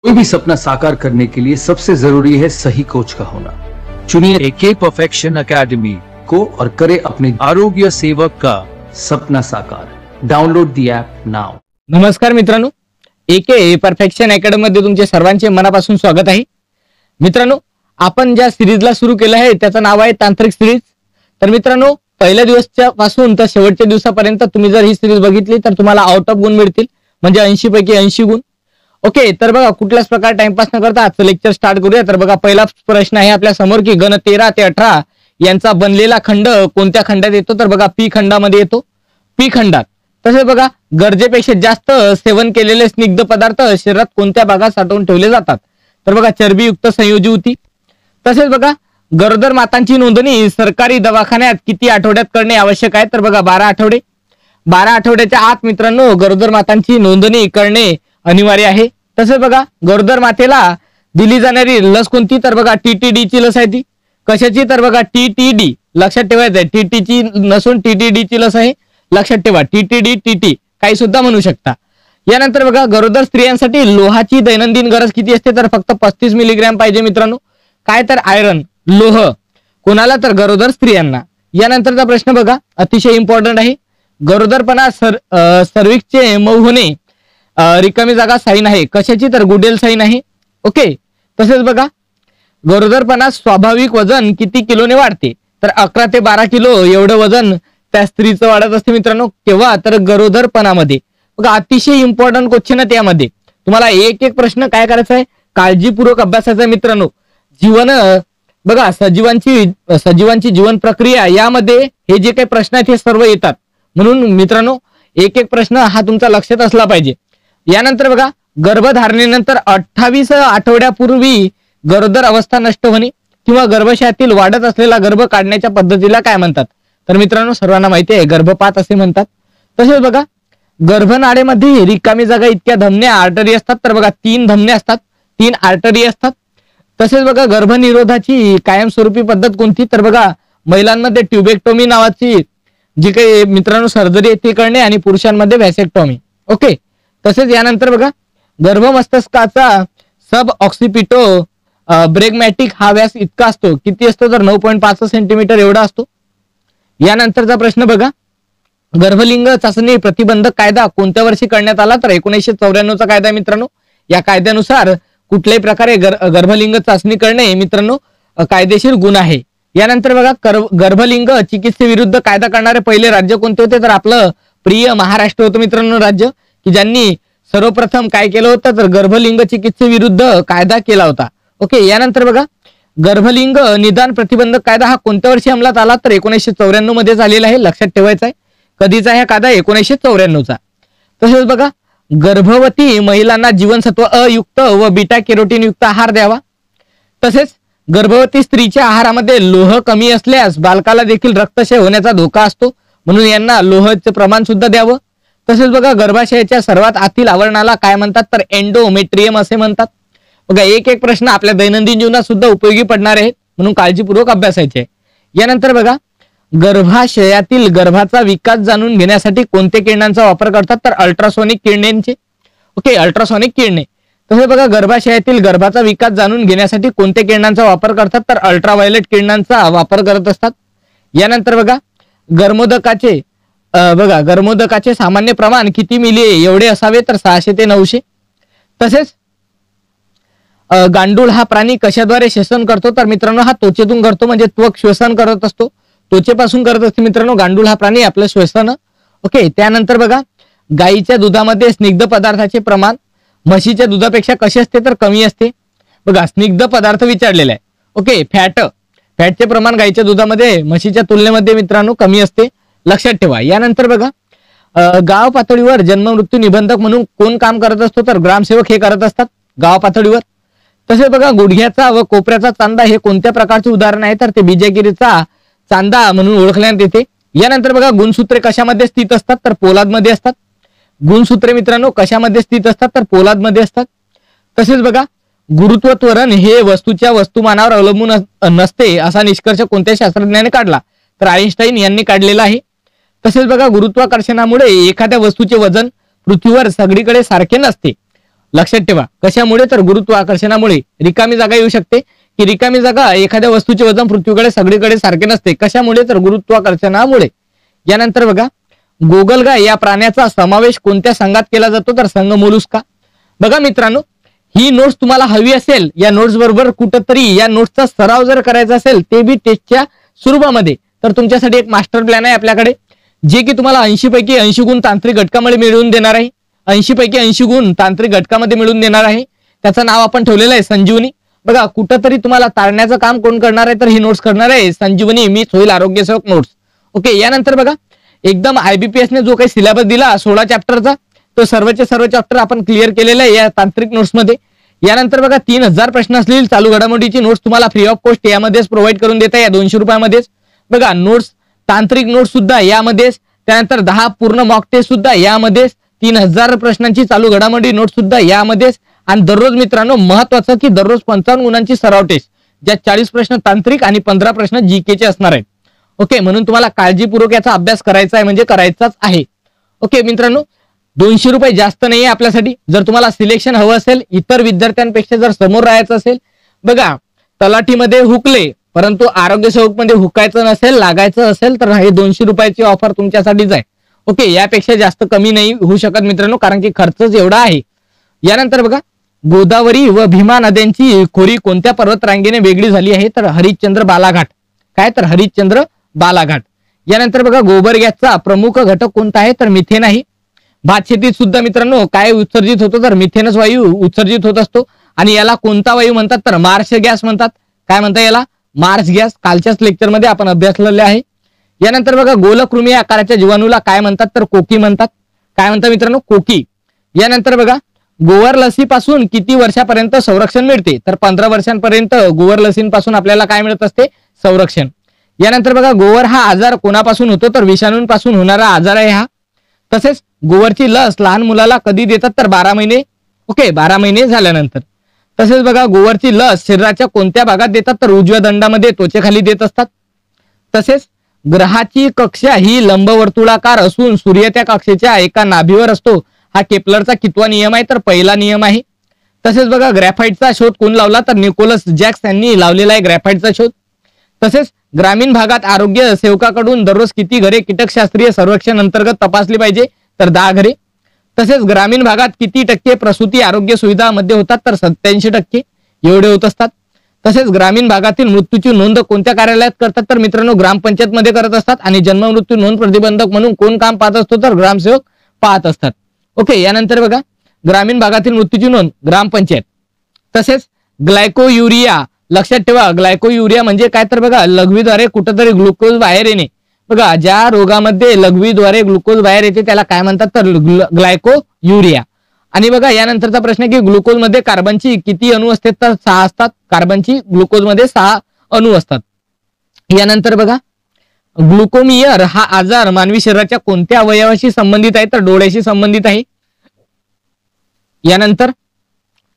कोई भी सपना साकार करने के लिए सबसे जरूरी है सही कोच का होना। चुनिए एके परफेक्शन एकेडमी को और करे अपने आरोग्य सेवक का सपना साकार। Download the app now. नमस्कार मित्रांनो, एके परफेक्शन अकॅडमी मध्ये तुमचे सर्वांचे मनापासून स्वागत आहे। मित्रांनो, आपण ज्या सिरीजला सुरू केलं आहे त्याचं नाव आहे तांत्रिक सिरीज। तर मित्रांनो, पहिल्या दिवसाच्या पासून तर शेवटच्या दिवसापर्यंत तुम्ही जर ही सिरीज बघितली तर तुम्हाला आउट ऑफ गुण मिळतील, म्हणजे 80 पैकी 80 गुण। ओके, तर बघा कुठल्याच प्रकार टाइमपास न करता आजचं लेक्चर स्टार्ट करूया। तर बघा पहिला प्रश्न आहे आपल्या समोर की गण 13 ते 18 यांचा बनलेला खंड कोणत्या खंडात येतो? तर बघा पी खंडामध्ये येतो, पी खंडात। तसेच बघा गरजेपेक्षा जास्त सेवन केलेले स्निग्ध पदार्थ शरीरात कोणत्या भागात साठवून ठेवले जातात? तर बघा चरबीयुक्त संयोजी होती। तसेच बघा गरोदर मातांची नोंदणी सरकारी दवाखान्यात किती आठवड्यात करणे आवश्यक आहे? तर बघा 12 आठवडे। 12 आठवड्याच्या आत मित्रांनो गरोदर मातांची नोंदणी करणे अनिवार्य आहे। तसेच बघा गरोदर मातेला दिली जाणारी लस कोणती? तर बघा TTD ची लस आहे ती। कशाची? तर बघा TTD, लक्षात ठेवायचं आहे, TT ची नसून TTD ची लस आहे, लक्षात ठेवा। TTD TT काही सुद्धा म्हणू शकता। यानंतर बघा गरोदर स्त्रियांसाठी लोहाची दैनंदिन गरज किती असते? तर फक्त 35 मिलीग्रॅम पाहिजे मित्रांनो। काय? तर आयरन, लोह कोणाला? तर गरोदर स्त्रियांना। यानंतरचा प्रश्न बघा अतिशय इम्पॉर्टंट आहे। गरोदरपणा सर्विक्सचे मऊ होणे रिकामी जागा साईन आहे, कशाची? तर गुडेल साईन आहे। ओके, तसेच बघा गरोदरपणा स्वाभाविक वजन किती किलोने वाढते? तर 11 ते 12 किलो एवढं वजन त्या स्त्रीचं वाढत असते मित्रांनो। केव्हा? तर गरोदरपणामध्ये। बघा अतिशय इम्पॉर्टंट क्वेश्चन आहे, त्यामध्ये तुम्हाला एक एक प्रश्न काय करायचा आहे, काळजीपूर्वक अभ्यासाचा आहे मित्रांनो। जीवन बघा सजीवांची जीवन प्रक्रिया यामध्ये हे जे काही प्रश्न आहेत हे सर्व येतात, म्हणून मित्रांनो एक एक प्रश्न हा तुमचा लक्षात असला पाहिजे। यानंतर बघा गर्भधारणेनंतर 28 आठवड्यापूर्वी गरोदर अवस्था नष्ट होणे किंवा गर्भाशयातील वाढत असलेला गर्भ काढण्याच्या पद्धतीला काय म्हणतात? तर मित्रांनो सर्वांना माहिती आहे गर्भपात असे म्हणतात। तसेच बघा गर्भनाळेमध्ये रिकामी जागा इतक्या धमन्या आर्टरी असतात, तर बघा 3 धमन्या असतात, 3 आर्टरी असतात। तसेच बघा गर्भनिरोधाची कायमस्वरूपी पद्धत कोणती? तर बघा महिलांमध्ये ट्युबेक्टोमी नावाची जी काही मित्रांनो सर्जरी आहे ती करणे आणि पुरुषांमध्ये व्हॅसेक्टॉमी। ओके, तसेच यानंतर बघा गर्भमस्तकाचा सब ऑक्सिपिटो ब्रेगमॅटिक हा व्यास इतका असतो, किती असतो? तर 9.5 सेंटीमीटर एवढा असतो। यानंतरचा प्रश्न बघा गर्भलिंग चाचणी प्रतिबंधक कायदा कोणत्या वर्षी करण्यात आला? तर 1994 चा कायदा मित्रांनो। या कायद्यानुसार कुठल्याही प्रकारे गर्भलिंग चाचणी करणे मित्रांनो कायदेशीर गुन्हा आहे। यानंतर बघा गर्भलिंग चिकित्सेविरुद्ध कायदा करणारे पहिले राज्य कोणते होते? तर आपलं प्रिय महाराष्ट्र होतं मित्रांनो, राज्य की ज्यांनी सर्वप्रथम काय केलं होतं? तर गर्भलिंग चिकित्सेविरुद्ध कायदा केला होता। ओके, यानंतर बघा गर्भलिंग निदान प्रतिबंधक कायदा हा कोणत्या वर्षी अंमलात आला? तर 1994 मध्ये झालेला आहे, लक्षात ठेवायचा आहे। कधीचा आहे हा कायदा? 1994 चा। तसेच बघा गर्भवती महिलांना जीवनसत्व अ युक्त व बीटा कॅरोटीन युक्त आहार द्यावा। तसेच गर्भवती स्त्रीच्या आहारामध्ये लोह कमी असल्यास बालकाला देखील रक्तक्षय होण्याचा धोका असतो, म्हणून यांना लोहाचे प्रमाण सुद्धा द्यावं। तसेच बघा गर्भाशयाच्या सर्वात आतील आवरणाला काय म्हणतात? तर एंडोमेट्रियम असे म्हणतात। बघा एक एक प्रश्न आपल्या दैनंदिन जीवनात सुद्धा उपयोगी पडणार आहेत, म्हणून काळजीपूर्वक अभ्यासायचे आहे। यानंतर बघा गर्भाशयातील गर्भाचा विकास जाणून घेण्यासाठी कोणत्या किरणांचा वापर करतात? तर अल्ट्रासोनिक किरणांचे। ओके, अल्ट्रासोनिक किरणे। तसेच बघा गर्भाशयातील गर्भाचा विकास जाणून घेण्यासाठी कोणत्या किरणांचा वापर करतात? तर अल्ट्राव्हायोलेट किरणांचा वापर करत असतात। यानंतर बघा गर्मोदकाचे सामान्य प्रमाण किती मिली एवढे असावे? तर 600 ते 900। तसेच गांडूळ हा प्राणी कशाद्वारे श्वसन करतो? तर मित्रांनो हा त्वचेतून करतो, म्हणजे त्वक श्वसन करत असतो, त्वचेपासून करत असते मित्रांनो गांडूळ हा प्राणी आपलं श्वसन। ओके, त्यानंतर बघा गाईच्या दुधामध्ये स्निग्ध पदार्थाचे प्रमाण म्हशीच्या दुधापेक्षा कसे असते? तर कमी असते। बघा स्निग्ध पदार्थ विचारलेला आहे। ओके, फॅटचे प्रमाण गाईच्या दुधामध्ये म्हशीच्या तुलनेमध्ये मित्रांनो कमी असते, लक्षात ठेवा। यानंतर बघा गाव पातळीवर जन्म मृत्यू निबंधक म्हणून कोण काम करत असतो? तर ग्रामसेवक हे करत असतात गाव पातळीवर। तसेच बघा गुडघ्याचा व कोपऱ्याचा चांदा हे कोणत्या प्रकारचे उदाहरण आहे? तर ते बिजागिरीचा चांदा म्हणून ओळखण्यात येते। यानंतर बघा गुणसूत्रे कशामध्ये स्थित असतात? तर पोलादमध्ये असतात। गुणसूत्रे मित्रांनो कशामध्ये स्थित असतात? तर पोलादमध्ये असतात। तसेच बघा गुरुत्व त्वरण हे वस्तूच्या वस्तुमानावर अवलंबून नसते असा निष्कर्ष कोणत्या शास्त्रज्ञाने काढला? तर आइन्स्टाईन यांनी काढलेला आहे। तसेच बघा गुरुत्वाकर्षणामुळे एखाद्या वस्तूचे वजन पृथ्वीवर सगळीकडे सारखे नसते, लक्षात ठेवा. कशामुळे तर गुरुत्वाकर्षणामुळे. रिकामी जागा येऊ शकते की रिकामी जागा एखाद्या वस्तूचे वजन पृथ्वीकडे सगळीकडे सारखे नसते. कशामुळे तर गुरुत्वाकर्षणामुळे. यानंतर बघा, गोगलगाय या प्राण्याचा समावेश कोणत्या संघात केला जातो तर संघ मोलुस्का. बघा मित्रांनो, ही नोट्स तुम्हाला हवी असेल, या नोट्स बरोबर कुठंतरी या नोट्सचा सराव जर करायचा असेल ते बी टेस्टच्या स्वरूपामध्ये, तर तुमच्यासाठी एक मास्टर प्लॅन आहे आपल्याकडे, जे की तुम्हाला 80 पैकी 80 गुण तांत्रिक घटकामध्ये मिळवून देणार आहे. 80 पैकी 80 गुण तांत्रिक घटकामध्ये मिळवून देणार आहे. त्याचं नाव आपण ठेवलेलं आहे संजीवनी. बघा, कुठंतरी तुम्हाला तारण्याचं काम कोण करणार आहे तर ही नोट्स करणार आहे संजीवनी मीच होईल आरोग्य सेवक नोट्स. ओके. यानंतर बघा, एकदम IBPS ने जो काही सिलेबस दिला 16 चॅप्टरचा, तो सर्वचे सर्व चॅप्टर आपण क्लिअर केलेले आहे या तांत्रिक नोट्स मध्ये. यानंतर बघा, 3000 प्रश्न असलेली चालू घडामोडीची नोट्स तुम्हाला फ्री ऑफ कॉस्ट यामध्येच प्रोव्हाइड करून देता या 200 रुपयामध्येच. बघा, नोट्स, तांत्रिक नोट्स सुद्धा यामध्येच, त्यानंतर 10 पूर्ण मॉक टेस्ट सुद्धा यामध्येच, 3000 प्रश्नांची चालू घडामोडी नोट्स सुद्धा यामध्येच. आणि दररोज मित्रांनो महत्वाचं की दररोज 55 गुणांची सराव टेस्ट, ज्या 40 प्रश्न तांत्रिक आणि 15 प्रश्न GK चे असणार आहेत. ओके. म्हणून तुम्हाला काळजीपूर्वक याचा अभ्यास करायचा आहे, म्हणजे करायचाच आहे. ओके मित्रांनो, 200 रुपये जास्त नाहीये आपल्यासाठी. जर तुम्हाला सिलेक्शन हवं असेल, इतर विद्यार्थ्यांपेक्षा जर समोर राहायचं असेल, बघा, तलाठीमध्ये हुकले परंतु आरोग्य सेवक मध्ये हुकायचं नसेल, लागायचं असेल तर हे 200 रुपयाची ऑफर तुमच्यासाठीच आहे. ओके. यापेक्षा जास्त कमी नाही होऊ शकत मित्रांनो, कारण की खर्चच एवढा आहे. यानंतर बघा, गोदावरी व भीमा नद्यांची खोरी कोणत्या पर्वतरांगेने वेगळी झाली आहे तर हरिश्चंद्र बालाघाट. काय तर हरिश्चंद्र बालाघाट. यानंतर बघा, गोबर गॅसचा प्रमुख घटक कोणता आहे तर मिथेन आहे. भात शेतीत सुद्धा मित्रांनो काय उत्सर्जित होतो तर मिथेनच वायू उत्सर्जित होत असतो. आणि याला कोणता वायू म्हणतात तर मार्श गॅस म्हणतात. काय म्हणतात याला? Marsh gas. कालच्याच लेक्चरमध्ये आपण अभ्यासलेले आहे. यानंतर बघा, गोलकृमी आकाराच्या जीवाणूला काय म्हणतात तर कोकी म्हणतात. काय म्हणतात मित्रांनो? कोकी. यानंतर बघा, गोवर लसीपासून किती वर्षापर्यंत संरक्षण मिळते तर 15 वर्षांपर्यंत गोवर लसीपासून आपल्याला काय मिळत असते? संरक्षण. यानंतर बघा, गोवर हा आजार कोणापासून होतो तर विषाणूंपासून होणारा आजार आहे हा. तसेच गोवरची लस लहान मुलाला कधी देतात तर 12 महिने. ओके, 12 महिने झाल्यानंतर. तसेच बघा, गोवरची लस शरीराच्या कोणत्या भागात देतात तर उजव्या दंडामध्ये त्वचेखाली देत असतात. तसेच ग्रहाची कक्षा ही लंबवर्तुळाकार असून सूर्य त्या कक्षेच्या एका नाभीवर असतो. हा केपलरचा कितवा नियम आहे तर पहिला नियम आहे. तसेच बघा, ग्रॅफाइटचा शोध कोण लावला तर निकोलस जॅक्स यांनी लावलेला आहे ग्रॅफाइटचा शोध. तसेच ग्रामीण भागात आरोग्य सेवकाकडून दररोज किती घरे कीटकशास्त्रीय सर्वेक्षण अंतर्गत तपासली पाहिजे तर 10 घरे. तसेच ग्रामीण भागात किती टक्के प्रसूती आरोग्य सुविधा मध्ये होतात तर 87% एवढे होत असतात. तसेच ग्रामीण भागातील मृत्यूची नोंद कोणत्या कार्यालयात करतात तर मित्रांनो ग्रामपंचायत मध्ये करत असतात. आणि जन्म मृत्यू नोंद प्रतिबंधक म्हणून कोण काम पाहत असतो तर ग्रामसेवक पाहत असतात. ओके. यानंतर बघा, ग्रामीण भागातील मृत्यूची नोंद ग्रामपंचायत. तसेच ग्लायकोयुरिया, लक्षात ठेवा, ग्लायकोयुरिया म्हणजे काय तर बघा, लघवीद्वारे कुठंतरी ग्लुकोज बाहेर येणे. बघा, ज्या रोगामध्ये लघवीद्वारे ग्लुकोज बाहेर येते त्याला काय म्हणतात तर ग्लायकोयुरिया. आणि बघा, यानंतरचा प्रश्न की ग्लुकोज मध्ये कार्बनची किती अणू असतात तर 6 असतात. कार्बनची ग्लुकोज मध्ये 6 अणू असतात. यानंतर बघा, ग्लुकोमियर हा आजार मानवी शरीराच्या कोणत्या अवयवाशी संबंधित आहे तर डोळ्याशी संबंधित आहे. यानंतर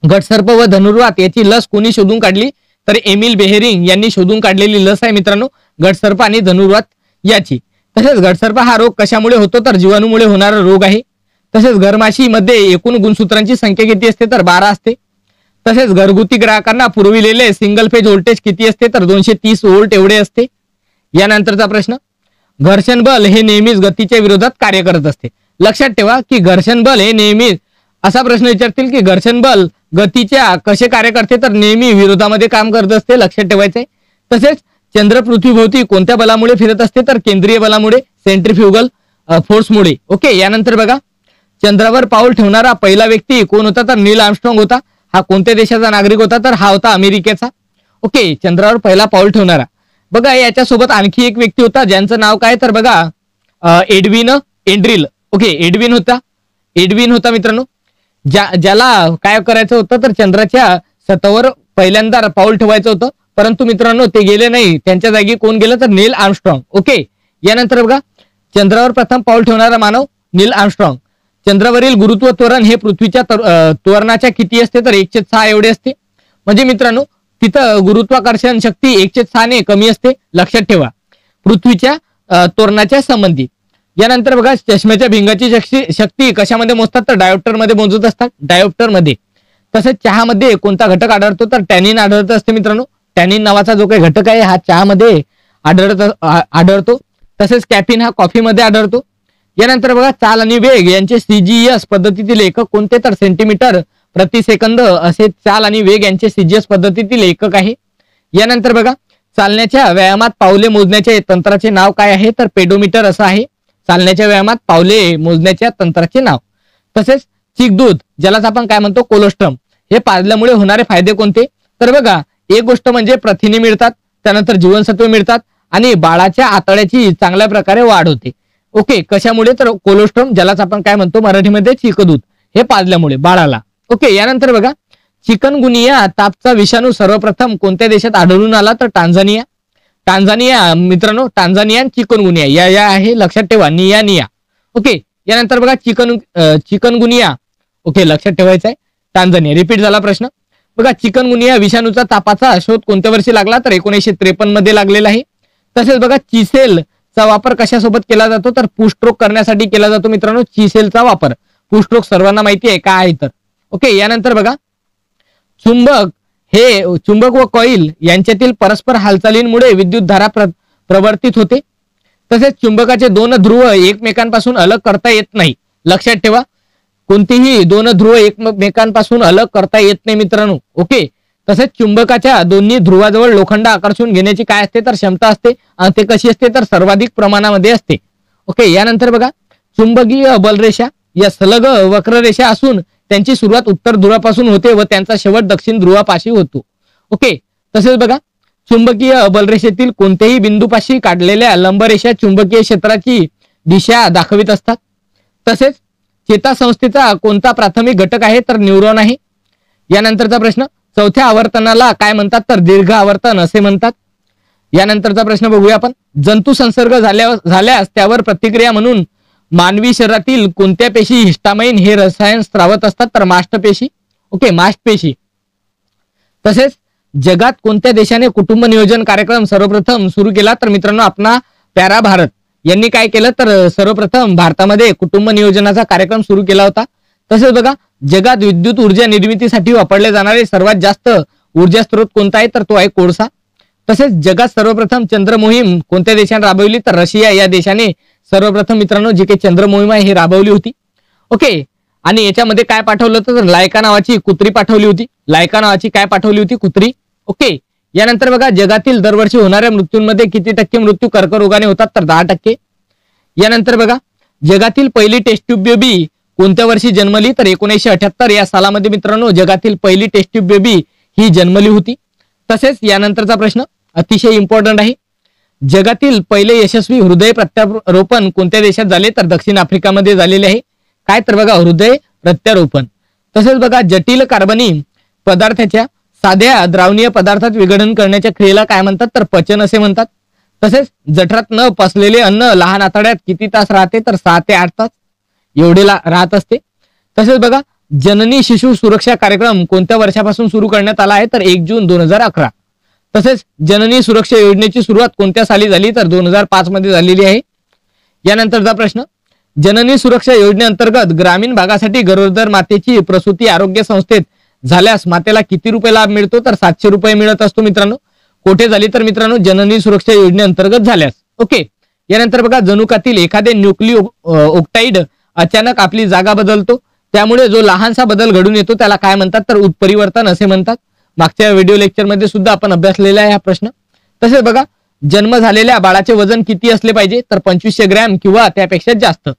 घटसर्प व धनुर्वात याची लस कोणी शोधून काढली तर एमिल बेहेरिंग यांनी शोधून काढलेली लस आहे मित्रांनो, घटसर्प आणि धनुर्वात याची. तसेच घटसर्प हा रोग कशामुळे होतो तर जीवाणूमुळे होणारा रोग आहे. तसेच घरमाशीमध्ये एकूण गुणसूत्रांची संख्या किती असते तर 12 असते. तसेच घरगुती ग्राहकांना पुरविलेले सिंगल फेज व्होल्टेज किती असते तर 230 व्होल्ट एवढे असते. यानंतरचा प्रश्न, घर्षण बल हे नेहमीच गतीच्या विरोधात कार्य करत असते. लक्षात ठेवा की घर्षण बल हे नेहमीच, असा प्रश्न विचारतील की घर्षण बल गतीच्या कसे कार्य करते तर नेहमी विरोधामध्ये काम करत असते. लक्षात ठेवायचे. तसेच चंद्र पृथ्वीभोवती कोणत्या बलामुळे फिरत असते तर केंद्रीय बलामुळे, सेंट्रीफ्युगल फोर्समुळे. ओके. यानंतर बघा, चंद्रावर पाऊल ठेवणारा पहिला व्यक्ती कोण होता तर नील आर्मस्ट्रॉंग होता. हा कोणत्या देशाचा नागरिक होता तर हा होता अमेरिकेचा. ओके. चंद्रावर पहिला पाऊल ठेवणारा. बघा, याच्यासोबत आणखी एक व्यक्ती होता ज्यांचं नाव काय तर बघा एडविन एंड्रिल. ओके. एडविन होता मित्रांनो, ज्याला काय करायचं होतं तर चंद्राच्या सतवर पहिल्यांदा पाऊल ठेवायचं होतं, परंतु मित्रांनो ते गेले नाही. त्यांच्या जागी कोण गेलं तर नील आर्मस्ट्रॉंग. ओके. यानंतर बघा, चंद्रावर प्रथम पाऊल ठेवणारा मानव नील आर्मस्ट्रॉंग. चंद्रावरील गुरुत्व त्वरण हे पृथ्वीच्या त्वरणाच्या किती असते तर 1/6 एवढे असते. म्हणजे मित्रांनो तिथं गुरुत्वाकर्षण शक्ती 1/6 ने कमी असते. लक्षात ठेवा, पृथ्वीच्या त्वरणाच्या संबंधित. यानंतर बघा चष्म्याच्या भिंगाची शक्ती कशामध्ये मोजतात तर डायोप्टर मध्ये मोजत असतात, डायोप्टर मध्ये. तसेच चहामध्ये कोणता घटक आढळतो तर टॅनिन आढळत असते मित्रांनो. टॅनिन नावाचा जो काही घटक आहे हा चहामध्ये आढळतो. तसेच कॅफिन हा कॉफीमध्ये आढळतो. यानंतर बघा चाल आणि वेग यांचे सीजीएस पद्धतीतील एकक कोणते तर सेंटीमीटर प्रति सेकंद असे चाल आणि वेग यांचे सीजीएस पद्धतीतील एकक आहे. यानंतर बघा चालण्याच्या व्यायामात पावले मोजण्याचे तंत्राचे नाव काय आहे तर पेडोमीटर असं आहे. चालण्याच्या व्यायामात पावले मोजण्याच्या तंत्राचे नाव. तसेच चिकदूध ज्यालाच आपण काय म्हणतो कोलोस्ट्रम हे पाजल्यामुळे होणारे फायदे कोणते तर बघा एक गोष्ट म्हणजे प्रथिने मिळतात, त्यानंतर जीवनसत्वे मिळतात आणि बाळाच्या आतड्याची चांगल्या प्रकारे वाढ होते. ओके, कशामुळे तर कोलोस्ट्रम ज्यालाच आपण काय म्हणतो मराठीमध्ये चिकदूध हे पाजल्यामुळे बाळाला. ओके, यानंतर बघा चिकनगुनिया तापचा विषाणू सर्वप्रथम कोणत्या देशात आढळून आला तर टांझानिया. टांझानिया मित्रांनो, टांझानिया चिकनगुनिया या आहे लक्षात ठेवा, निया. ओके, यानंतर बघा चिकनगुनिया. ओके, लक्षात ठेवायचं आहे टांझानिया. रिपीट झाला प्रश्न. बघा चिकनगुनिया विषाणूचा तापाचा शोध कोणत्या वर्षी लागला तर 1953 मध्ये लागलेला आहे. तसेच बघा चिसेलचा वापर कशासोबत केला जातो तर पुस्ट्रोक करण्यासाठी केला जातो मित्रांनो. चिसेलचा वापर पुस्ट्रोक सर्वांना माहिती आहे काय आहे तर. ओके, यानंतर बघा चुंबक व कॉईल यांच्यातील परस्पर हालचालींमुळे विद्युत धारा प्रवर्तित होते. तसेच चुंबकाचे दोन ध्रुव एकमेकांपासून अलग करता येत नाही. लक्षात ठेवा, कोणतीही दोन ध्रुव एकमेकांपासून अलग करता येत नाही मित्रांनो. ओके, तसेच चुंबकाच्या दोन्ही ध्रुवाजवळ लोखंड आकर्षून घेण्याची काय असते तर क्षमता असते आणि ते कशी असते तर सर्वाधिक प्रमाणामध्ये असते. ओके, यानंतर बघा चुंबकीय बलरेषा या सलग वक्ररेषा असून त्यांची सुरुवात उत्तर ध्रुवापासून होते व त्यांचा शेवट दक्षिण ध्रुवापाशी होतो. ओके, तसेच बघा चुंबकीय बलरेषेतील कोणत्याही बिंदूपाशी काढलेल्या लंबरेषा चुंबकीय क्षेत्राची दिशा दाखवित असतात. तसेच चेतासंस्थेचा कोणता प्राथमिक घटक आहे तर न्यूरॉन आहे. यानंतरचा प्रश्न चौथ्या आवर्तनाला काय म्हणतात तर दीर्घ आवर्तन असे म्हणतात. यानंतरचा प्रश्न बघूया आपण. जंतू संसर्ग झाल्यास त्यावर प्रतिक्रिया म्हणून मानवी शरीरातील कोणत्या पेशी हिस्टामाइन हे रसायन स्रावत असतात तर माष्टपेशी. ओके, माष्टपेशी. तसेच जगात कोणत्या देशाने कुटुंब नियोजन कार्यक्रम सर्वप्रथम सुरू केला तर मित्रांनो आपला प्यारा भारत यांनी काय केलं तर सर्वप्रथम भारतामध्ये कुटुंब नियोजनाचा कार्यक्रम सुरू केला होता. तसेच बघा जगात विद्युत ऊर्जा निर्मितीसाठी वापरले जाणारे सर्वात जास्त ऊर्जा स्रोत कोणता आहे तर तो आहे कोळसा. तसेच जगात सर्वप्रथम चंद्र मोहीम कोणत्या देशाने राबवली तर रशिया या देशाने सर्वप्रथम मित्रांनो जी काही चंद्र मोहीम आहे ही राबवली होती. ओके, आणि याच्यामध्ये काय पाठवलं होतं तर लायका नावाची कुत्री पाठवली होती. लायका नावाची काय पाठवली होती कुत्री. ओके, यानंतर बघा जगातील दरवर्षी होणाऱ्या मृत्यूंमध्ये किती टक्के मृत्यू कर्करोगाने होतात तर 10%. यानंतर बघा जगातील पहिली टेस्ट ट्यूब बेबी कोणत्या वर्षी जन्मली तर 1978 या सालामध्ये मित्रांनो जगातील पहिली टेस्ट ट्यूब बेबी ही जन्मली होती. तसेच यानंतरचा प्रश्न अतिशय इम्पॉर्टंट आहे. जगातील पहिले यशस्वी हृदय प्रत्यारोपण कोणत्या देशात झाले तर दक्षिण आफ्रिकामध्ये झालेले आहे. काय तर बघा हृदय प्रत्यारोपण. तसेच बघा जटिल कार्बनी पदार्थाच्या साध्या द्रावणीय पदार्थात विघटन करण्याच्या क्रियेला काय म्हणतात तर पचन असे म्हणतात. तसेच जठरात न पचलेले अन्न लहान आतड्यात किती तास राहते तर 6 ते 8 तास एवढे राहत असते. तसेच बघा जननी शिशु सुरक्षा कार्यक्रम कोणत्या वर्षापासून सुरू करण्यात आला आहे तर 1 जून 2011. तसेच जननी सुरक्षा योजनेची सुरुवात कोणत्या साली झाली तर 2005 मध्ये झालेली आहे. यानंतरचा प्रश्न जननी सुरक्षा योजनेअंतर्गत ग्रामीण भागासाठी गरोदर मातेची प्रसूती आरोग्य संस्थेत झाल्यास मातेला किती रुपये लाभ मिळतो तर 700 रुपये मिळत असतो मित्रांनो. कोठे झाली तर मित्रांनो जननी सुरक्षा योजनेअंतर्गत झाल्यास. ओके, यानंतर बघा जनुकातील एखादे न्यूक्लिओटाइड अचानक आपली जागा बदलतो त्यामुळे जो लहानसा बदल घडून येतो त्याला काय म्हणतात तर उत्परिवर्तन असे म्हणतात. मागच्या व्हिडिओ लेक्चर मध्ये सुद्धा आपण अभ्यासलेला आहे हा प्रश्न. तसेच बघा जन्म झालेल्या बाळाचे वजन किती असले पाहिजे तर 2500 ग्रॅम किंवा त्यापेक्षा जास्त.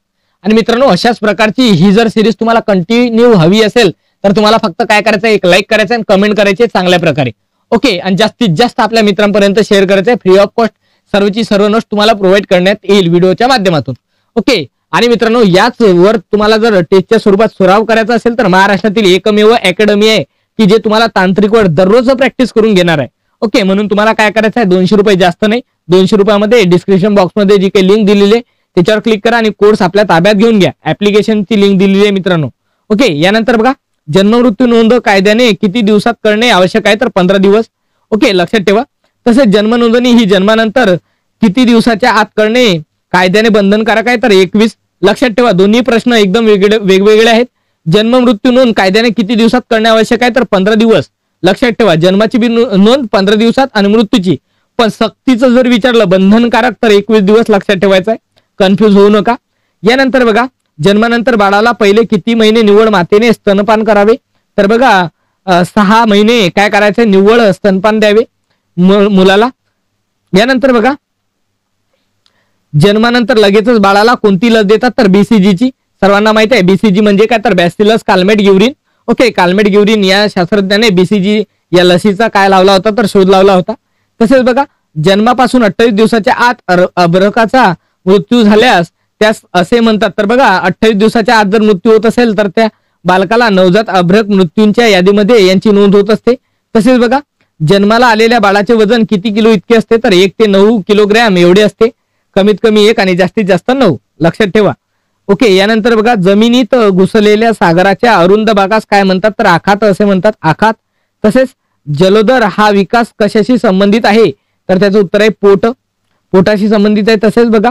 आणि मित्रांनो अशाच प्रकारची ही जर सिरीज तुम्हाला कंटिन्यू हवी असेल तर तुम्हाला फक्त काय करायचं एक लाईक करायचं आणि कमेंट करायचे चांगल्या प्रकारे. ओके, आणि जास्तीत जास्त आपल्या मित्रांपर्यंत शेअर करायचं आहे. फ्री ऑफ कॉस्ट सर्वची सर्व नोट्स तुम्हाला प्रोव्हाइड करण्यात येईल व्हिडिओच्या माध्यमातून. ओके, आणि मित्रांनो याच वर तुम्हाला जर टेस्टच्या स्वरूपात सराव करायचा असेल तर महाराष्ट्रातील एकमेव अकॅडमी आहे की जे तुम्हाला तांत्रिकवर दररोज प्रॅक्टिस करून घेणार आहे. ओके, म्हणून तुम्हाला काय करायचं आहे 200 रुपये जास्त नाही. 200 रुपयामध्ये डिस्क्रिप्शन बॉक्समध्ये जी काही लिंक दिलेली आहे त्याच्यावर क्लिक करा आणि कोर्स आपल्या ताब्यात घेऊन घ्या. ऍप्लिकेशनची लिंक दिलेली आहे मित्रांनो. ओके, यानंतर बघा जन्म मृत्यू नोंद कायद्याने किती दिवसात करणे आवश्यक आहे तर 15 दिवस. ओके, लक्षात ठेवा. तसेच जन्म नोंदणी ही जन्मानंतर किती दिवसाच्या आत करणे कायद्याने बंधनकारक आहे तर 21. लक्षात ठेवा दोन्ही प्रश्न एकदम वेगवेगळे आहेत. जन्म मृत्यू नोंद कायद्याने किती दिवसात करणे आवश्यक आहे तर 15 दिवस. लक्षात ठेवा जन्माची बी नोंद 15 दिवसात आणि मृत्यूची. पण सक्तीचं जर विचारलं बंधनकारक तर 21 दिवस लक्षात ठेवायचं आहे. कन्फ्युज होऊ नका. यानंतर बघा जन्मानंतर बाळाला पहिले किती महिने निव्वळ मातेने स्तनपान करावे तर बघा 6 महिने काय करायचं निव्वळ स्तनपान द्यावे मुलाला. यानंतर बघा जन्मानंतर लगेचच बाळाला कोणती लस देतात तर बीसीजीची. सर्वांना माहिती आहे बीसीजी म्हणजे काय तर बॅसिलस कालमेट ग्युरिन. ओके कालमेट ग्युरिन या शास्त्रज्ञाने बीसीजी या लसीचा काय लावला होता तर शोध लावला होता. तसेच बघा जन्मापासून 28 दिवसाच्या आत अर्भकाचा मृत्यू झाल्यास त्यास असे म्हणतात तर बघा 28 दिवसाच्या आत जर मृत्यू होत असेल तर त्या बालकाला नवजात अर्भक मृत्यूंच्या यादीमध्ये यांची नोंद होत असते. तसेच बघा जन्माला आलेल्या बाळाचे वजन किती किलो इतके असते तर 1 ते 9 किलोग्रॅम एवढे असते. कमीत कमी 1 आणि जास्तीत जास्त 9. लक्षात ठेवा. ओके यानंतर बघा जमिनीत घुसलेल्या सागराच्या अरुंद भागास काय म्हणतात तर आखात असे म्हणतात. आखात. तसेच जलोदर हा विकास कशाशी संबंधित आहे तर त्याचं उत्तर आहे पोटाशी संबंधित आहे. तसेच बघा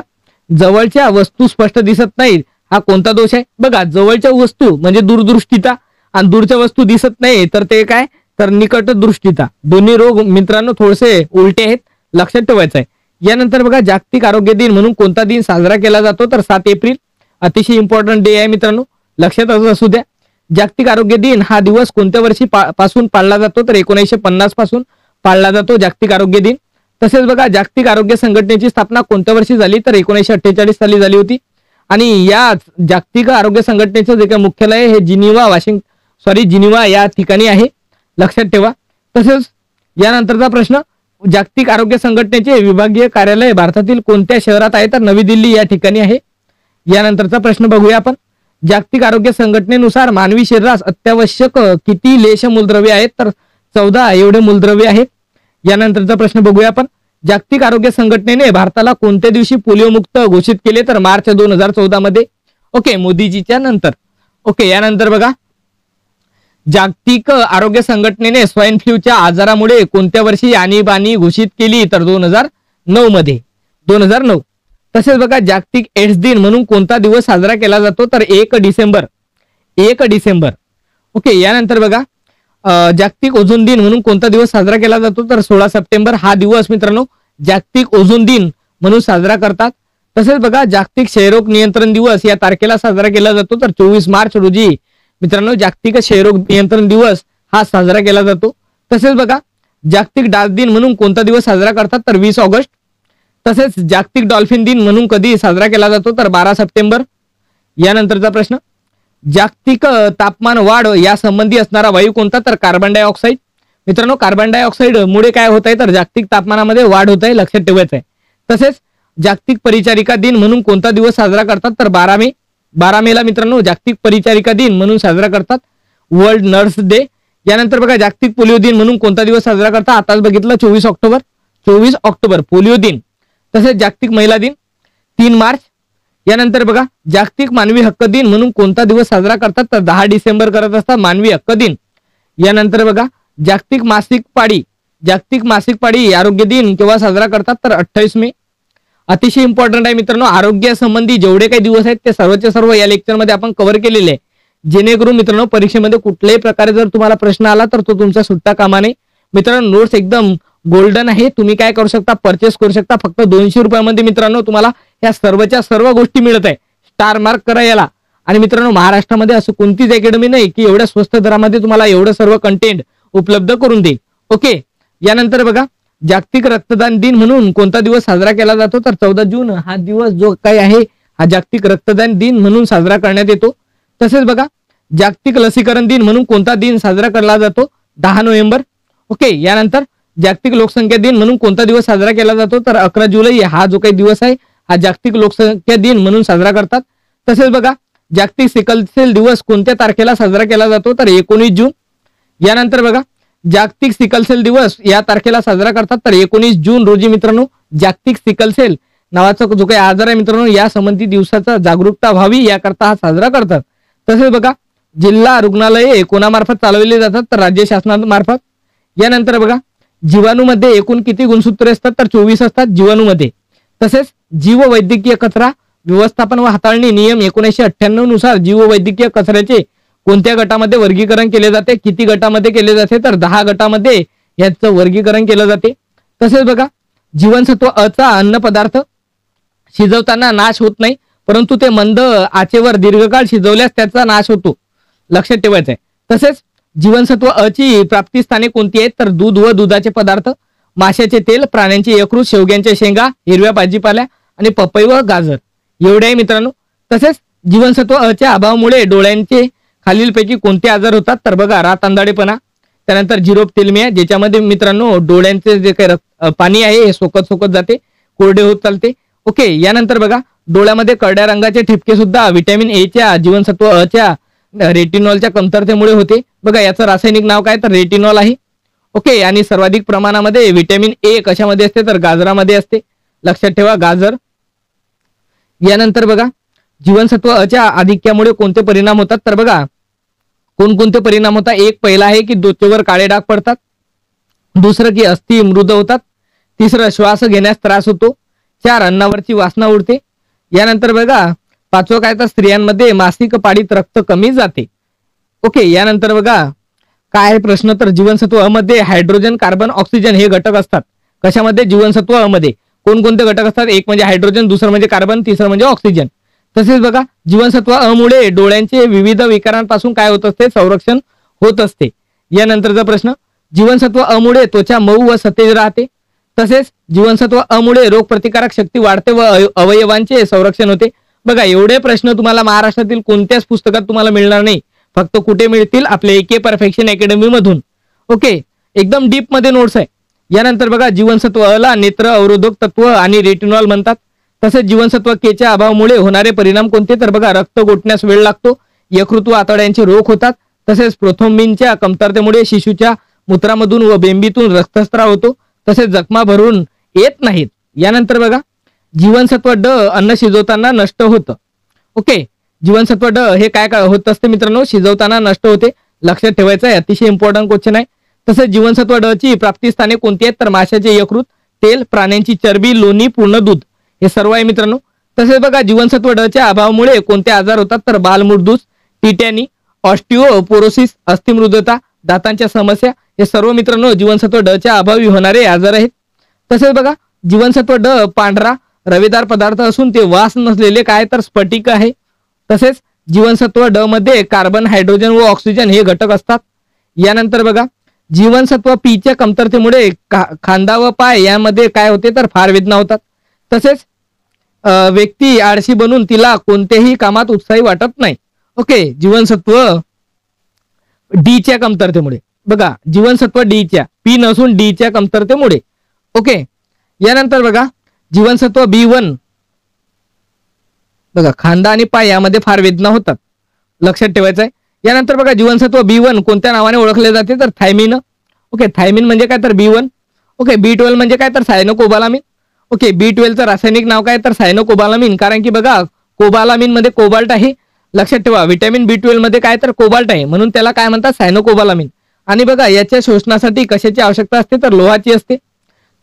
जवळच्या वस्तू स्पष्ट दिसत नाहीत हा कोणता दोष आहे. बघा जवळच्या वस्तू म्हणजे दूरदृष्टीता आणि दूरच्या वस्तू दिसत नाही तर ते काय तर निकट दृष्टीता. दोन्ही रोग मित्रांनो थोडेसे उलटे आहेत. लक्षात ठेवायचं आहे. यानंतर बघा जागतिक आरोग्य दिन म्हणून कोणता दिन साजरा केला जातो तर 7 एप्रिल. अतिशय इम्पॉर्टंट डे आहे मित्रांनो. लक्षात असू द्या. जागतिक आरोग्य दिन हा दिवस कोणत्या वर्षी पासून पाळला जातो तर 1950 पासून पाळला जातो जागतिक आरोग्य दिन. तसेच बघा जागतिक आरोग्य संघटनेची स्थापना कोणत्या वर्षी झाली तर 1948 साली झाली होती. आणि या जागतिक आरोग्य संघटनेचं जे काही मुख्यालय आहे हे जिनिव्हा या ठिकाणी आहे. लक्षात ठेवा. तसेच यानंतरचा प्रश्न जागतिक आरोग्य संघटनेचे विभागीय कार्यालय भारतातील कोणत्या शहरात आहे तर नवी दिल्ली या ठिकाणी आहे. यानंतरचा प्रश्न बघूया आपण. जागतिक आरोग्य संघटनेनुसार मानवी शरीरास अत्यावश्यक किती लेश मूलद्रव्य आहेत तर 14 एवढे मूलद्रव्य आहेत. यानंतरचा प्रश्न बघूया आपण. जागतिक आरोग्य संघटनेने भारताला कोणत्या दिवशी पोलिओ मुक्त घोषित केले तर मार्च 2014 मध्ये. ओके मोदीजीच्या नंतर. ओके यानंतर बघा जागतिक आरोग्य संघटनेने स्वाईन फ्लूच्या आजारामुळे कोणत्या वर्षी आणीबाणी घोषित केली तर 2009 मध्ये. 2009. तसेच बघा जागतिक एड्स दिन म्हणून कोणता दिवस साजरा केला जातो तर 1 डिसेंबर. 1 डिसेंबर. ओके यानंतर बघा जागतिक ओझोन दिन म्हणून कोणता दिवस साजरा केला जातो तर 16 सप्टेंबर. हा दिवस मित्रांनो जागतिक ओझोन दिन म्हणून साजरा करतात. तसेच बघा जागतिक क्षयरोग नियंत्रण दिवस या तारखेला साजरा केला जातो तर 24 मार्च रोजी मित्रांनो जागतिक क्षयरोग नियंत्रण दिवस हा साजरा केला जातो. तसेच बघा जागतिक डास दिन म्हणून कोणता दिवस साजरा करतात तर 20 ऑगस्ट. तसेच जागतिक डॉल्फिन दिन म्हणून कधी साजरा केला जातो तर 12 सप्टेंबर. यानंतरचा प्रश्न जागतिक तापमान वाढ या संबंधी असणारा वायू कोणता तर कार्बन डायऑक्साईड. मित्रांनो कार्बन डायऑक्साईड मुळे काय होत आहे तर जागतिक तापमानामध्ये वाढ होत आहे. लक्षात ठेवायचं आहे. तसेच जागतिक परिचारिका दिन म्हणून कोणता दिवस साजरा करतात तर 12 मे. 12 मेला मित्रांनो जागतिक परिचारिका दिन म्हणून साजरा करतात. World nurse day. यानंतर बघा जागतिक पोलिओ दिन म्हणून कोणता दिवस साजरा करतात आताच बघितलं 24 ऑक्टोबर. 24 ऑक्टोबर पोलिओ दिन. तसेच जागतिक महिला दिन 3 मार्च. यानंतर बघा जागतिक मानवी हक्क दिन म्हणून कोणता दिवस साजरा करतात तर 10 डिसेंबर करत असतात मानवी हक्क दिन. यानंतर बघा जागतिक मासिक पाळी आरोग्य दिन केव्हा साजरा करतात तर 28 मे. अतिशय इम्पॉर्टंट आहे मित्रांनो. आरोग्यासंबंधी जेवढे काही दिवस आहेत ते सर्वचे सर्व या लेक्चरमध्ये आपण कव्हर केलेले आहे. जेणेकरून मित्रांनो परीक्षेमध्ये कुठल्याही प्रकारे जर तुम्हाला प्रश्न आला तर तो तुमचा सुट्टा कामा नये. मित्रांनो नोट्स एकदम गोल्डन आहे. तुम्ही काय करू शकता परचेस करू शकता. फक्त 200 रुपयामध्ये मित्रांनो तुम्हाला या सर्वच्या सर्व गोष्टी मिळत आहे. स्टार मार्क करा याला. आणि मित्रांनो महाराष्ट्रामध्ये असं कोणतीच अकॅडमी नाही की एवढ्या स्वस्त दरामध्ये तुम्हाला एवढं सर्व कंटेंट उपलब्ध करून देईल. ओके यानंतर बघा जागतिक रक्तदान दिन म्हणून कोणता दिवस साजरा केला जातो तर 14 जून. हा दिवस जो काही आहे हा जागतिक रक्तदान दिन म्हणून साजरा करण्यात येतो. तसेच बघा जागतिक लसीकरण दिन म्हणून कोणता दिन साजरा केला जातो 10 नोव्हेंबर. ओके यानंतर जागतिक लोकसंख्या दिन म्हणून कोणता दिवस साजरा केला जातो तर 11 जुलै. हा जो काही दिवस आहे हा जागतिक लोकसंख्या दिन म्हणून साजरा करतात. तसेच बघा जागतिक सिकलसेल दिवस कोणत्या तारखेला साजरा केला जातो तर 19 जून. यानंतर बघा जागतिक सिकलसेल दिवस या तारखेला साजरा करतात तर 19 जून रोजी मित्रांनो जागतिक सिकलसेल नावाचा जो काही आजार आहे मित्रांनो या संबंधी दिवसाचा जागरूकता व्हावी याकरता हा साजरा करतात. तसेच बघा जिल्हा रुग्णालये कोणामार्फत चालवली जातात तर राज्य शासनामार्फत. यानंतर बघा जीवाणूमध्ये एकूण किती गुणसूत्रे असतात तर 24 असतात जीवाणूमध्ये. तसेच जीववैद्यकीय कचरा व्यवस्थापन व हाताळणी नियम 1998 नुसार जीववैद्यकीय कचऱ्याचे कोणत्या गटामध्ये वर्गीकरण केले जाते? किती गटामध्ये केले जाते? तर 10 गटामध्ये याचं वर्गीकरण केलं जाते. तसेच बघा, जीवनसत्व अ चा अन्न पदार्थ शिजवताना नाश होत नाही, परंतु ते मंद आचेवर दीर्घकाळ शिजवल्यास त्याचा नाश होतो, लक्षात ठेवायचं आहे. तसेच जीवनसत्व अ ची प्राप्ती स्थाने कोणती आहेत? तर दूध व दुधाचे पदार्थ, माशाचे तेल, प्राण्यांचे यकृत, शेवग्यांच्या शेंगा, हिरव्या भाजीपाल्या आणि पपई व गाजर, एवढे आहे मित्रांनो. तसेच जीवनसत्व अ च्या अभावामुळे डोळ्यांचे खालीलपैकी कोणते आजार होतात? तर बघा, रातअंधाळेपणा, त्यानंतर झिरोप्थेल्मिया, ज्याच्यामध्ये मित्रांनो डोळ्यांचे जे काही पाणी आहे हे सोकत जाते, कोरडे होत चालते. ओके, यानंतर बघा, डोळ्यामध्ये करड्या रंगाचे ठिपके सुद्धा व्हिटॅमिन ए च्या जीवनसत्व अ च्या रेटिनॉलच्या कमतरतेमुळे होते. बघा, याचं रासायनिक नाव काय? तर रेटिनॉल आहे. ओके, आणि सर्वाधिक प्रमाणामध्ये व्हिटॅमिन ए कशामध्ये असते? तर गाजरामध्ये असते, लक्षात ठेवा, गाजर. यानंतर बघा, जीवनसत्व अ च्या आधिक्यामुळे कोणते परिणाम होतात? तर बघा, कोणकोणते परिणाम होतात? एक पहिला आहे की त्वचेवर काळे डाग पडतात, दुसरं की अस्थी मृद होतात, तिसरं श्वास घेण्यास त्रास होतो, 4 अन्नावरची वासना उडते. यानंतर बघा, 5वं काय? तर स्त्रियांमध्ये मासिक पाळीत रक्त कमी जाते. ओके, यानंतर बघा काय आहे प्रश्न? तर जीवनसत्व अ मध्ये हायड्रोजन, कार्बन, ऑक्सिजन हे घटक असतात. कशामध्ये? जीवनसत्व अ मध्ये कोणकोणते घटक असतात? एक म्हणजे हायड्रोजन, दुसरं म्हणजे कार्बन, तिसरं म्हणजे ऑक्सिजन. तसेच बघा, जीवनसत्व अ मुळे डोळ्यांचे विविध विकारांपासून काय होत असते? संरक्षण होत असते. यानंतरचा प्रश्न, जीवनसत्व अ मुळे त्वचा मऊ व सतेज राहते. तसेच जीवनसत्व अ मुळे रोगप्रतिकारक शक्ती वाढते व अवयवांचे संरक्षण होते. बघा, एवढे प्रश्न तुम्हाला महाराष्ट्रातील कोणत्याच पुस्तकात तुम्हाला मिळणार नाही, फक्त कुठे मिळतील? आपल्या AK परफेक्शन अकॅडमी मधून. ओके, एकदम डीप मध्ये नोट्स आहे. यानंतर बघा, जीवनसत्व अ ला नेत्र अवरोधक तत्व आणि रेटिनॉल म्हणतात. तसेच जीवनसत्व के च्या अभावामुळे होणारे परिणाम कोणते? तर बघा, रक्त गोठण्यास वेळ लागतो, यकृत व आतड्यांचे रोग होतात. तसेच प्रोथोम्बिनच्या कमतरतेमुळे शिशूच्या मूत्रामधून व बेंबीतून रक्तस्राव होतो, तसेच जखमा भरून येत नाहीत. यानंतर बघा, जीवनसत्व ड अन्न शिजवताना नष्ट होतं. ओके, जीवनसत्व ड हे काय होत असते मित्रांनो? शिजवताना नष्ट होते, लक्षात ठेवायचं आहे, अतिशय इम्पॉर्टंट क्वेश्चन आहे. तसेच जीवनसत्व ड ची प्राप्ती स्थाने कोणती आहेत? तर माशाचे यकृत, तेल, प्राण्यांची चरबी, लोणी, पूर्ण दूध, हे सर्व आहे मित्रांनो. तसेच बघा, जीवनसत्व ड च्या अभावामुळे कोणते आजार होतात? तर बालमूत्रदोष, टिटॅनी, ऑस्टिओपोरोसिस, अस्थिमृदता, दातांच्या समस्या, हे सर्व मित्रांनो जीवनसत्व ड च्या अभावी होणारे आजार आहेत. तसेच बघा, जीवनसत्व ड पांढरा रवेदार पदार्थ असून ते वास नसलेले काय? तर स्फटिक आहे. तसेच जीवनसत्व ड मध्ये कार्बन, हायड्रोजन व ऑक्सिजन हे घटक असतात. यानंतर बघा, जीवनसत्व पी च्या कमतरतेमुळे खांदा व पाय यामध्ये काय होते? तर फार वेदना होतात. तसेच व्यक्ती आळशी बनून तिला कोणत्याही कामात उत्साही वाटत नाही. ओके, जीवनसत्व डी च्या कमतरतेमुळे. बघा, जीवनसत्व डी च्या, पी नसून डी च्या कमतरतेमुळे. ओके, यानंतर बघा, जीवनसत्व B1, बघा, खांदा आणि पाय यामध्ये फार वेदना होतात, लक्षात ठेवायचं आहे. यानंतर बघा, जीवनसत्व B1 कोणत्या नावाने ओळखले जाते? तर थायमिन. ओके, थायमिन म्हणजे काय? तर B1. ओके, B12 म्हणजे काय? तर सायनोकोबालामिन. ओके, B12 चं रासायनिक नाव काय? तर सायनोकोबालामिन, कारण की बघा, कोबालामिन मध्ये कोबाल्ट आहे, लक्षात ठेवा. व्हिटॅमिन B12 मध्ये काय? तर कोबाल्ट आहे, म्हणून त्याला काय म्हणतात? सायनोकोबालामिन. आणि बघा, याच्या शोषणासाठी कशाची आवश्यकता असते? तर लोहाची असते.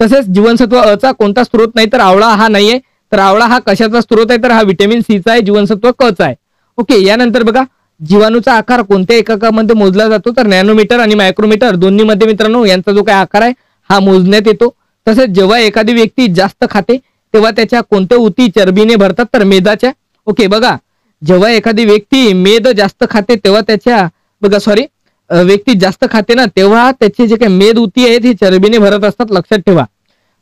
तसेच जीवनसत्व अ चा कोणता स्रोत नाही? तर आवळा हा नाहीये. तर आवळा हा कशाचा स्रोत आहे? तर हा व्हिटॅमिन सी चा आहे, जीवनसत्व क चा आहे. ओके, यानंतर बघा, जीवाणूचा आकार कोणत्या एककामध्ये मोजला जातो? तर नॅनोमीटर आणि मायक्रोमीटर दोन्ही मध्ये मित्रांनो यांचा जो काय आकार आहे हा मोजण्यात येतो. तसेच जेव्हा एखादी व्यक्ती जास्त खाते तेव्हा त्याच्या कोणत्या उती चरबीने भरतात? तर मेदाच्या. ओके, बघा, जेव्हा एखादी व्यक्ती मेद जास्त खाते तेव्हा त्याच्या, बघा सॉरी, व्यक्ती जास्त खाते ना तेव्हा त्याचे जे काही मेद उती आहेत हे चरबीने भरत असतात, लक्षात ठेवा.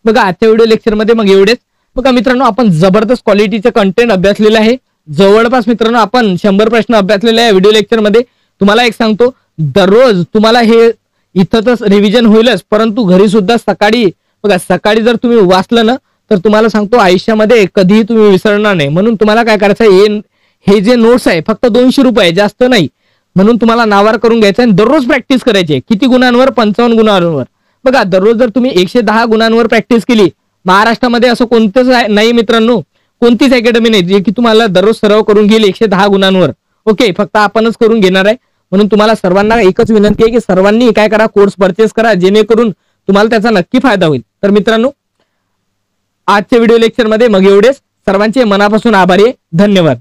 बघा, आजच्या व्हिडिओ लेक्चर मध्ये मग एवढेच. बघा मित्रांनो, आपण जबरदस्त क्वालिटीचे कंटेंट अभ्यासलेलं आहे. जवळपास मित्रांनो आपण 100 प्रश्न अभ्यासलेले आहे व्हिडिओ लेक्चर मध्ये. तुम्हाला एक सांगतो, दररोज तुम्हाला हे इथं तर रिव्हिजन होईलच, परंतु घरी सुद्धा सकाळी, बघा सकाळी जर तुम्ही वाचलं ना तर तुम्हाला सांगतो आयुष्यामध्ये कधीही तुम्ही विसरणार नाही. म्हणून तुम्हाला काय करायचं आहे, हे जे नोट्स आहे फक्त 200 रुपये, जास्त नाही, म्हणून तुम्हाला नावार करून घ्यायचं आणि दररोज प्रॅक्टिस करायची. किती गुणांवर? 55 गुणांवर. बघा, दररोज जर तुम्ही 110 गुणांवर प्रॅक्टिस केली, महाराष्ट्रामध्ये असं कोणतंच नाही मित्रांनो, कोणतीच अकॅडमी नाही जे की तुम्हाला दररोज सराव करून घेईल 110 गुणांवर. ओके, फक्त आपणच करून घेणार आहे. म्हणून तुम्हाला सर्वांना एकच विनंती आहे की सर्वांनी काय करा, कोर्स परचेस करा, जेणेकरून तुम्हाला त्याचा नक्की फायदा होईल. तर मित्रांनो, आजच्या व्हिडिओ लेक्चरमध्ये. मग एवढेच, सर्वांचे मनापासून आभारी आहे. धन्यवाद.